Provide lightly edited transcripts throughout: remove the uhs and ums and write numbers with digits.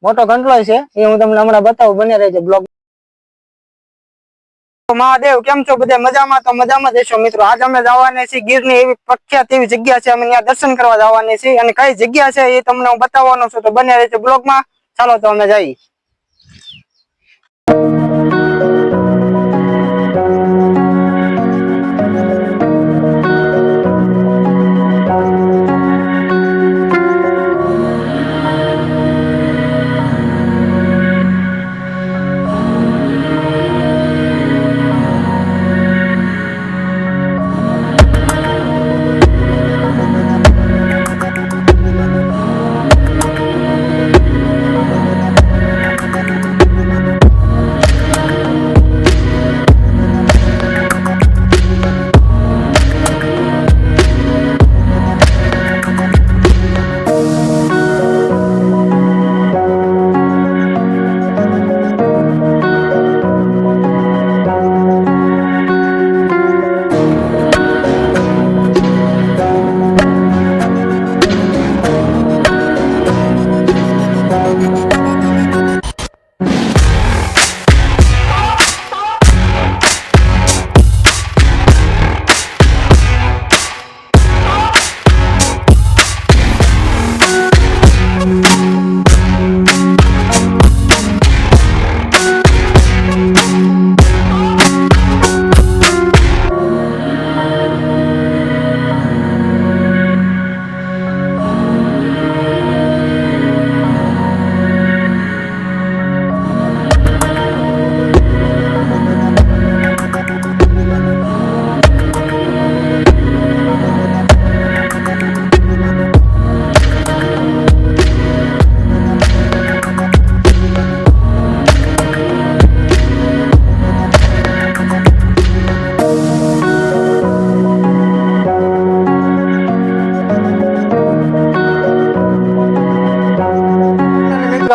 મોટો કંટ્રોલ છે એ હું તમને હમણાં બતાવું, બને રહેજો બ્લોગ। મહાદેવ કેમ છો બધા? મજામાં? તો મજામાં જ હશો મિત્રો। આજ અમે જવાના છીએ ગીરની એવી પ્રખ્યાત એવી જગ્યા છે, અમે ત્યાં દર્શન કરવા જવાના છીએ અને કઈ જગ્યા છે એ તમને હું બતાવવાનો છું, તો બને રહેજો બ્લોગમાં। ચાલો તો અમે જઈએ।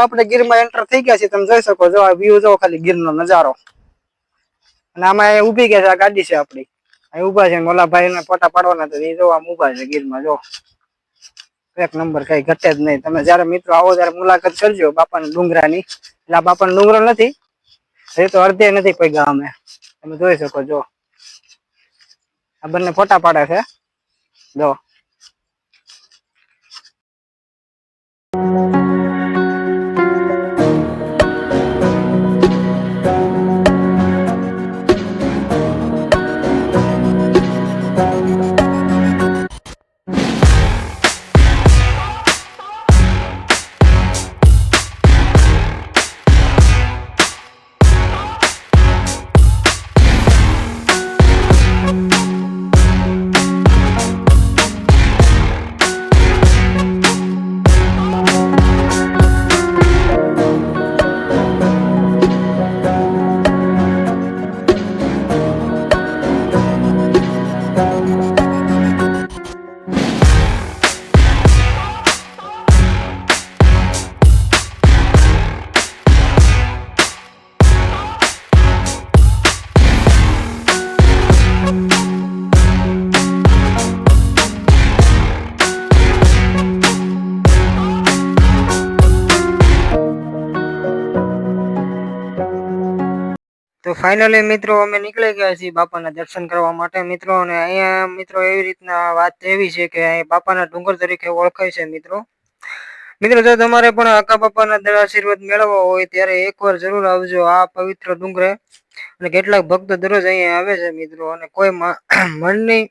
આપણે ગીરમાં એન્ટર થઈ ગયા છે, તમે જોઈ શકો છો આ વ્યૂ જો ખાલી ગીરનો નજારો। અને આમાં ઊભી ગયા છે, આ ગાડી છે આપણી, અહીં ઊભા છે, ઓલા ભાઈને ફોટા પાડવાના તો એ જો આમ ઊભા છે ગીરમાં। જો એક નંબર, કઈ ઘટે જ નહીં। તમે જયારે મિત્રો આવો ત્યારે મુલાકાત કરજો બાપાના ડુંગરાની। એટલે આ બાપાનો ડુંગરો નથી, એ તો અડધે નથી પગ્યા અમે, તમે જોઈ શકો છો। આ બંને ફોટા પાડે છે જો। તો ફાઇનલી મિત્રો અમે નીકળી ગયા છીએ બાપાના દર્શન કરવા માટે મિત્રો। અને અહીંયા મિત્રો એવી રીતના વાત એવી છે કે અહીં બાપાના ડુંગર તરીકે ઓળખાય છે મિત્રો। મિત્રો જો તમારે પણ આકા બાપાના આશીર્વાદ મેળવવા હોય ત્યારે એકવાર જરૂર આવજો આ પવિત્ર ડુંગરે। અને કેટલાક ભક્તો દરરોજ અહીંયા આવે છે મિત્રો, અને કોઈ મનની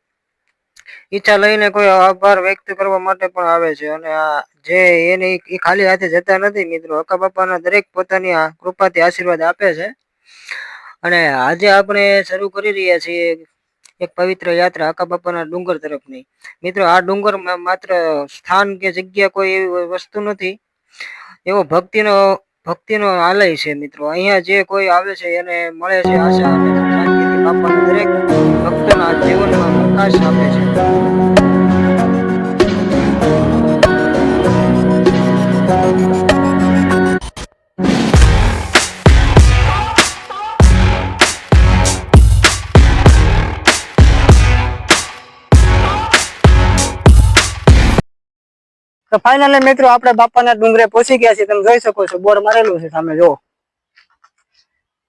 ઈચ્છા લઈને કોઈ આભાર વ્યક્ત કરવા માટે પણ આવે છે। અને આ જે એની ખાલી હાથે જતા નથી મિત્રો, આકા બાપાના દરેક પોતાની કૃપાથી આશીર્વાદ આપે છે। અને આજે આપણે શરૂ કરી રહ્યા છીએ એક પવિત્ર યાત્રા આકા બાપાના ડુંગર તરફની। મિત્રો આ ડુંગર માત્ર સ્થાન કે જગ્યા કોઈ એવી વસ્તુ નથી, એવો ભક્તિનો આલય છે મિત્રો। અહીંયા જે કોઈ આવે છે એને મળે છે આશા અને શાંતિથી બાપાના દરેક ભક્તોના જીવનમાં પ્રકાશ આપે છે। તો ફાઇનલી મિત્રો આપણે બાપાના ડુંગરે પહોંચી ગયા છીએ. તમે જોઈ શકો છો બોર્ડ મારેલું છે સામે જો.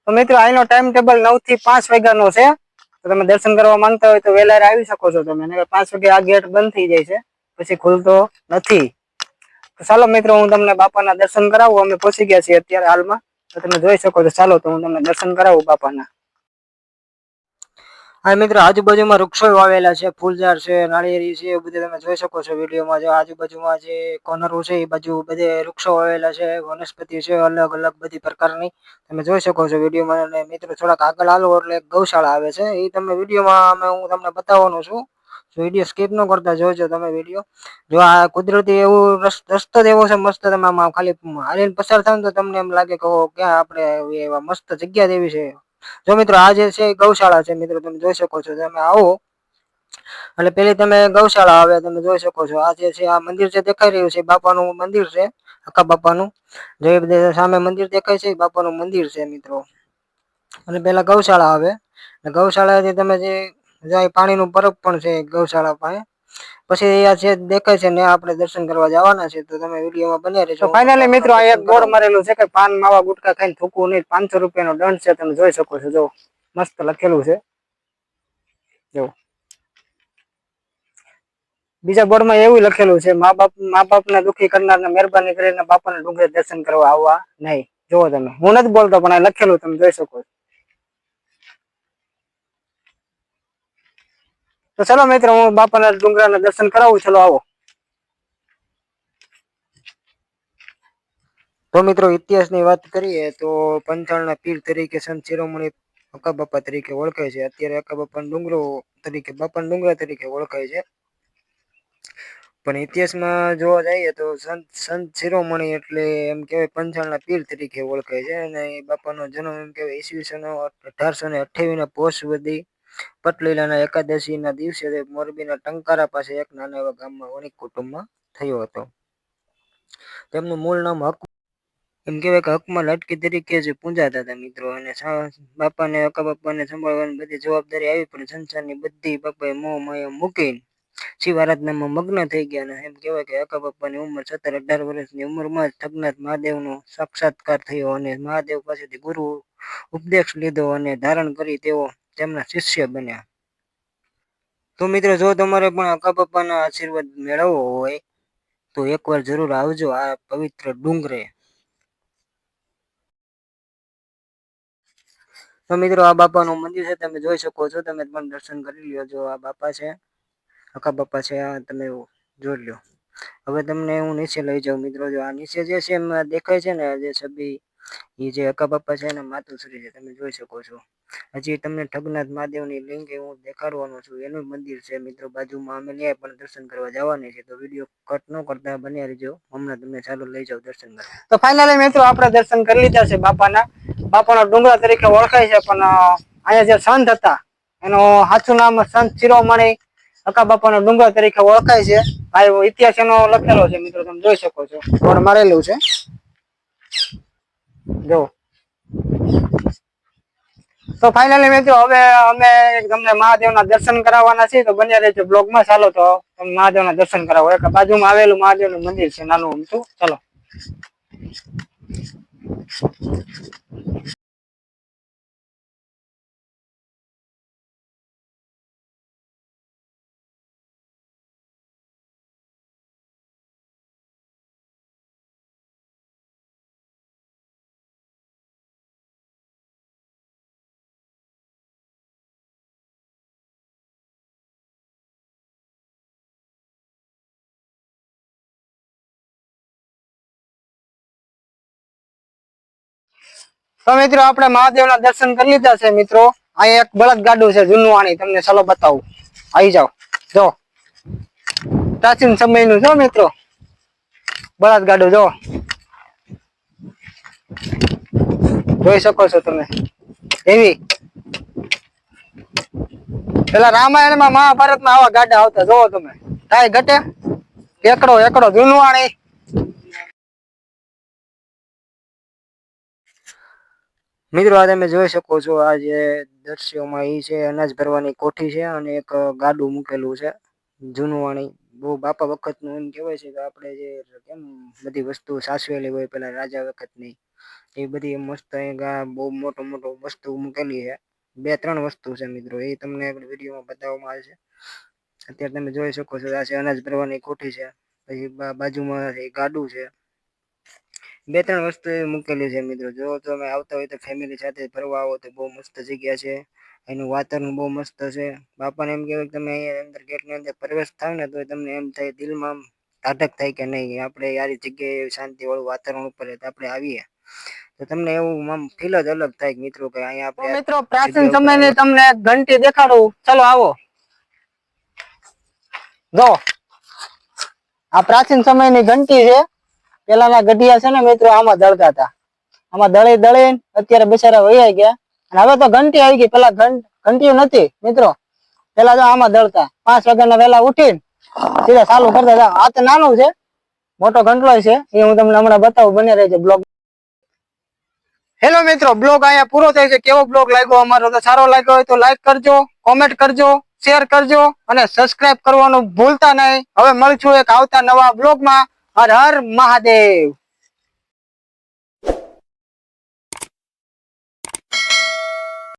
તો મિત્રો અહીંનો ટાઈમ ટેબલ 9 થી 5 વાગ્યાનો છે. તો તમે દર્શન કરવા માંગતા હોય તો વહેલા આવી શકો છો તમે. 5 વાગે આ ગેટ બંધ થઈ જાય છે, પછી ખુલતો નથી. તો ચાલો મિત્રો હું તમને બાપાના દર્શન કરાવું. અમે પહોંચી ગયા છીએ અત્યારે હાલમાં. તો તમે જોઈ શકો છો. ચાલો તો હું તમને દર્શન કરાવું બાપાના. હા મિત્રો આજુબાજુમાં વૃક્ષો વાવેલા છે, ફૂલઝાડ છે, નાળિયેરી છે, એવું બધું તમે જોઈ શકો છો વિડીયોમાં. જો આજુબાજુમાં જે કોર્નરો છે એ બાજુ બધે વૃક્ષો વાવેલા છે, વનસ્પતિ છે અલગ અલગ બધી પ્રકારની તમે જોઈ શકો છો વિડીયોમાં. અને મિત્રો થોડાક આગળ હાલો એટલે ગૌશાળા આવે છે, એ તમે વિડીયોમાં હું તમને બતાવવાનો છું. વિડીયો સ્કીપ ન કરતા જોજો તમે વિડીયો. જો આ કુદરતી એવું રસ્તો એવો છે મસ્ત, તમે આમાં ખાલી હાલીને પસાર થાવ તો તમને એમ લાગે કે ક્યાં આપણે એવા મસ્ત જગ્યા જેવી છે. જો મિત્રો આ જે છે ગૌશાળા છે મિત્રો, તમે જોઈ શકો છો. તમે આવો એટલે પેલી તમે ગૌશાળા આવે તમે જોઈ શકો છો. આ જે છે આ મંદિર જે દેખાઈ રહ્યું છે બાપાનું મંદિર છે, અક્કા બાપાનું. જે સામે મંદિર દેખાય છે બાપાનું મંદિર છે મિત્રો. અને પેલા ગૌશાળા આવે. ગૌશાળાથી તમે જે જાય પાણીનું પરબ પણ છે ગૌશાળા પાસે. પછી અહીંયા જે દેખાય છે ને આપણે દર્શન કરવા જવાના છે. તો તમે વિડીયોમાં બન્યા રહેજો. ફાઇનલી મિત્રો આ એક બોર્ડ મારેલું છે કે પાન માવા ગુટકા ખાઈને થૂકવું નહીં, 500 રૂપિયાનો દંડ છે. તમે જોઈ શકો છો. જો મસ્ત લખેલું છે. જો બીજા બોર્ડમાં એવું લખેલું છે, મા બાપને દુખી કરનારને મહેરબાની કરીને બાપાના ડુંગરે દર્શન કરવા આવવા નહીં. જુઓ તમે, હું નથી બોલતો પણ આ લખેલું તમે જોઈ શકો છો. તો ચલો મિત્રો હું બાપાના ડુંગરાના દર્શન કરાવું. ચલો આવો. તો મિત્રો ઇતિહાસની વાત કરીએ તો પંચાળના પીર તરીકે સંત શિરોમણી અક્કા બાપા તરીકે ઓળખાય છે. અત્યારે અક્કા બાપાના ડુંગરો તરીકે બાપાના ડુંગરા તરીકે ઓળખાય છે. પણ ઇતિહાસમાં જોવા જઈએ તો સંત શિરોમણી એટલે એમ કહેવાય પંચાળના પીર તરીકે ઓળખાય છે. અને બાપાનો જન્મ એમ કહેવાય ઈસવીસન 1828 પોષ વદી પટલીલાના એકાદશીના દિવસે મોરબીના ટંકારા પાસે એક નાના એવા ગામમાં વણિક કુટુંબમાં થયો હતો. તેમનું મૂળ નામ એમ કહેવાય કે હકમાં લાટકી તરીકે જ પૂંજાતા હતા મિત્રો. અને બાપાને અક્કા બાપાને સંભાળવાની બધી જવાબદારી આવી, પણ સંસારની બધી બાપાએ મોહ માયા મૂકીને શિવારાધનામાં મગ્ન થઈ ગયા. અને એમ કહેવાય કે અક્કા બાપાની ઉંમર 17-18 વર્ષની ઉંમરમાં જ ઠગનાથ મહાદેવનો સાક્ષાત્કાર થયો. અને મહાદેવ પાસેથી ગુરુ ઉપદેશ લીધો અને ધારણ કરી તેઓ તેમના શિષ્ય બન્યા. તો મિત્રો જો તમારે પણ અક્કા બાપાના આશીર્વાદ મેળવવો હોય તો એકવાર જરૂર આવજો આ પવિત્ર ડુંગરે. તો મિત્રો આ બાપાનું મંદિર છે, તમે જોઈ શકો છો. તમે પણ દર્શન કરી લ્યો. જો આ બાપા છે, અક્કા બાપા છે, આ તમે જોઈ લો. હવે તમને હું નીચે લઈ જાઉં મિત્રો. જો આ નીચે જે છે એમ દેખાય છે ને જે છબી, એ જે અક્કા બાપા છે ને માતુશ્રી છે, તમે જોઈ શકો છો. હજી તમને ઠગનાથ મહાદેવની લિંક હું દેખાડવાનો છું. એનું મંદિર છે મિત્રો બાજુમાં. અમે ન્યાય પણ દર્શન કરવા જવાની છે. તો વિડીયો કટ ન કરતા બન્યા રહેજો. હમણાં તમને ચાલુ લઈ જાઉં દર્શન કરવા. તો ફાઇનલી મિત્રો આપણે દર્શન કરી લીધા છે બાપાના. બાપાના ડુંગરા તરીકે ઓળખાય છે, પણ અહીંયા જે સંત હતા એનું સાચું નામ સંત શિરોમણી અક્કા બાપાના ડુંગરા તરીકે ઓળખાય છે. આ ઇતિહાસ એનો લખેલો છે મિત્રો, તમે જોઈ શકો છો. બોર્ડ મારેલું છે જો. તો ફાઇનલી મિત્રો હવે અમે તમને મહાદેવના દર્શન કરાવવાના છીએ. તો બન્યા રહેજો બ્લોગમાં. ચાલો તો તમે મહાદેવના દર્શન કરાવો. એક બાજુમાં આવેલું મહાદેવનું મંદિર છે નાનું અમથું. ચાલો. તો મિત્રો આપણે મહાદેવના દર્શન કરી લીધા છે મિત્રો. આ એક બળદ ગાડું છે જૂનું વાણી, તમને ચાલો બતાવું. આવી જાઓ. જો પ્રાચીન સમયનું જો મિત્રો બળદ ગાડું જો જોઈ શકો છો તમે. એવી પેલા રામાયણમાં મહાભારતમાં આવા ગાડા આવતા જોવો તમે. કાંઈ ઘટે એકડો એકડો જૂનું વાણી. મિત્રો આ તમે જોઈ શકો છો. આ જે દ્રશ્યોમાં એ છે અનાજ ભરવાની કોઠી છે અને એક ગાડું મૂકેલું છે જૂનું વાણી બહુ બાપા વખતનું એમ કહેવાય છે કે આપણે જે કેમ બધી વસ્તુ સાચવેલી હોય પેલા રાજા વખતની એ બધી મસ્ત બહુ મોટો મોટો વસ્તુ મૂકેલી છે. 2-3 વસ્તુ છે મિત્રો, એ તમને વિડીયોમાં બતાવવામાં આવે છે. અત્યારે તમે જોઈ શકો છો આ છે અનાજ ભરવાની કોઠી છે, પછી બાજુમાં ગાડું છે. 2-3 વસ્તુ મૂકેલી છે મિત્રો. જો તમે આવતા હોય તો ફેમિલી સાથે ફરવા આવો તો બહુ મસ્ત જગ્યા છે. એનું વાતાવરણ બહુ મસ્ત છે. બાપાને એમ કહેવાય કે તમે અહીંયા અંદર ગેટની અંદર પ્રવેશ થાવ ને તો તમને એમ થાય દિલમાં ધાધક થાય કે નહીં આપણે યાર જગ્યાએ શાંતિ વાળું વાતાવરણ ઉપર આપણે આવીએ તો તમને એવું આમ ફીલ જ અલગ થાય મિત્રો કે અહીંયા આપણે મિત્રો પ્રાચીન સમયની તમને ઘંટી દેખાડું, ચલો આવો. જો આ પ્રાચીન સમયની ઘંટી છે. પેલાના ગઢિયા છે ને મિત્રો આમાં દળતા હતા. આમાં દળીને અત્યારે બિચારા વૈયા ગયા. અને હવે તો ઘંટી આવી ગઈ, પેલા ઘંટીઓ નથી મિત્રો. પેલા જો આમાં દળતા 5 વાગ્યાના વહેલા ઉઠીને સીધા ચાલુ કરતા હતા. આ તો નાનું છે, મોટો ઘંટલો છે એ હું તમને હમણાં બતાવું. બને રહેજો બ્લોગ. હેલો મિત્રો, બ્લોગ અહીંયા પૂરો થાય છે. કેવો બ્લોગ લાગ્યો અમારો? તો સારો લાગ્યો હોય તો લાઈક કરજો, કોમેન્ટ કરજો, શેર કરજો અને સબસ્ક્રાઇબ કરવાનું ભૂલતા નહીં. હવે મળશું એક આવતા નવા બ્લોગમાં. હર હર મહાદેવ.